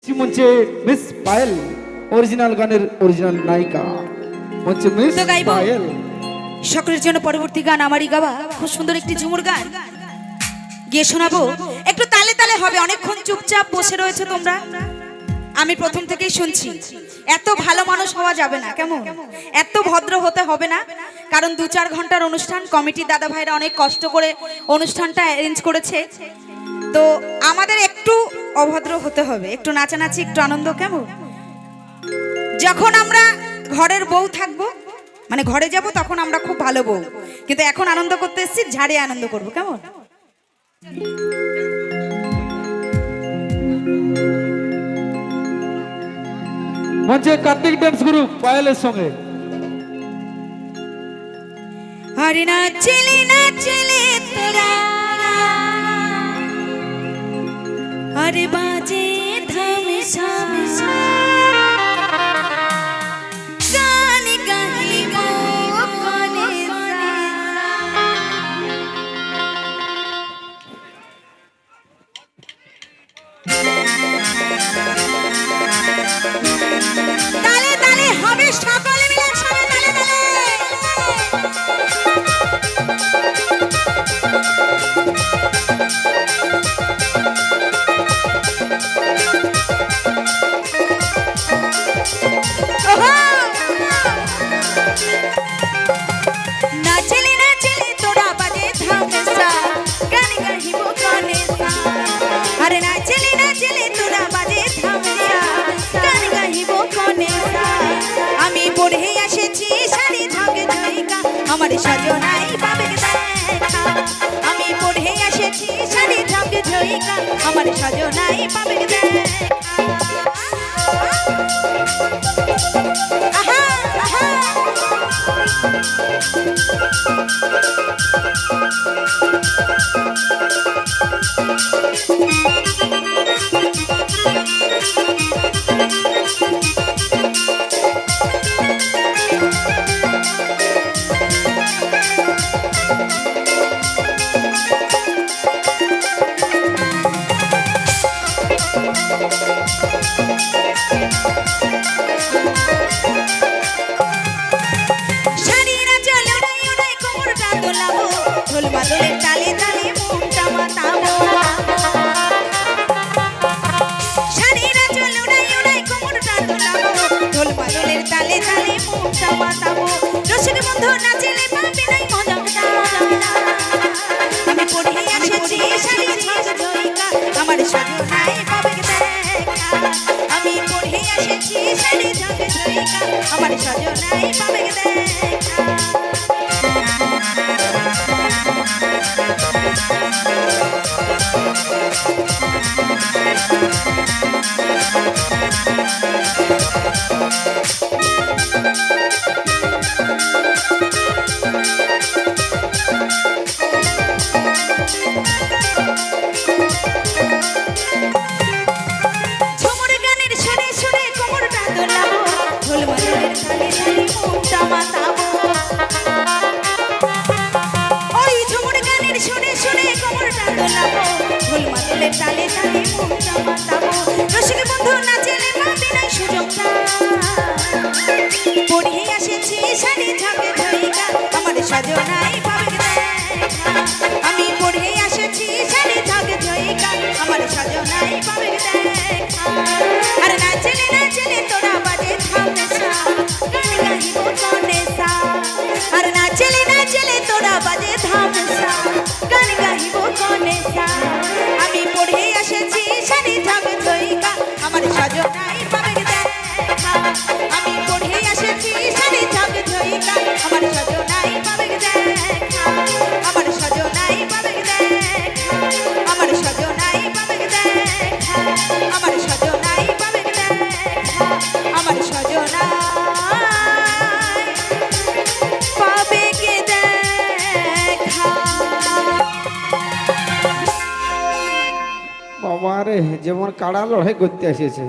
মঞ্চে miss Payel original গানের original নায়িকা মঞ্চে মিস পায়েল। সকলের জন্য পরবর্তী গান আমারই গাওয়া খুব সুন্দর একটি ঝুমুর গান গিয়ে শোনাবো। একটু তালে তালে হবে, অনেকক্ষণ চুপচাপ বসে রয়েছে তোমরা, আমি প্রথম থেকেই শুনছি। এত ভালো মানুষ হওয়া যাবে না, কেমন এত ভদ্র হতে হবে না, কারণ 2-4 ঘন্টার অনুষ্ঠান, কমিটি দাদা ভাইরা অনেক কষ্ট করে অনুষ্ঠানটা অ্যারেঞ্জ করেছে, তো আমাদের একটু অভদ্র হতে হবে, একটু নাচানাচি, একটু আনন্দ। কেমন যখন আমরা ঘরের বউ থাকবো, মানে ঘরে যাব, তখন আমরা খুব ভালো বউ, কিন্তু এখন আনন্দ করতে এসেছি, ঝাড়ে আনন্দ করব। কেমন মঞ্চে কার্তিক ডান্স গ্রুপ পায়েলের সঙ্গে। আরে নাচলে নাচলে তোরা, আরে বাজে ধামসা, গান গাহিব কোনে তালে তালে হবে, সকলে মিলে একসাথে তালে তালে। নাচলে নাচলে তোরা বাজে ধামসা, গান গাহিব কোনে সা। আরে নাচলে নাচলে তোরা বাজে ধামসা, গান গাহিব কোনে সা। আমি পড়ে এসেছি শাড়ি ঝকে ঝইকা, আমার সজনাই পাবে দেখা। আমি পড়ে এসেছি শাড়ি ঝকে ঝইকা, আমার সজনাই পাবে দেখা। আহা আহা ঢোল মাদলের তালে তালে মনটা মাতাবো। শাড়িরা চল উড়াই উড়াই কোমরটা দোলাবো, ঢোল মাদলের তালে তালে মনটা মাতাবো। রসিক বন্ধু নাচলে পাবে নাই মজা, আমি পড়ে এসেছি শাড়ি ঝক ঝইকা, আমার সজনাই পাবে দেখা। আমি পড়ে এসেছি শাড়ি ঝক ঝইকা, আমার সজনাই পাবে দেখা। ঝুমুর গানের সুরে সুরে কোমরটা দোলাবো, ঢোল মাদলের তালে তালে মনটা মাতাবো। ওই ঝুমুর গানের সুরে সুরে কোমরটা দোলাবো, ঢোল মাদলের তালে তালে মনটা মাতাবো। রসিক বন্ধু নাচলে পাবে নাই সুযোগটা, পড়ে এসেছি শাড়ি ঝকে ঝইকা, আমার সজনাই পাবে দেখা। আমি পড়ে এসেছি শাড়ি ঝকে ঝইকা, আমার সজনাই পাবে দেখা। আরে নাচলে নাচলে তোরা বাজে ধামসা, গান গাহিব কোনে সা। আরে নাচলে নাচলে তোরা বাজে ধামসা, গান গাহিব কোনে সা। আমি পড়ে এসেছি শাড়ি ঝকে ঝইকা, আমার সজনাই পাবে দেখা। আমি পড়ে এসেছি শাড়ি ঝকে ঝইকা, আমার সজনাই পাবে দেখা। আমার সজনাই পাবে দেখা, আমার সজনাই পাবে দেখা, আমার সজনাই পাবে দেখা, আমার সজনাই পাবে দেখা। বাবা রে, যেমন কাড়া লড়াই করতে এসেছে।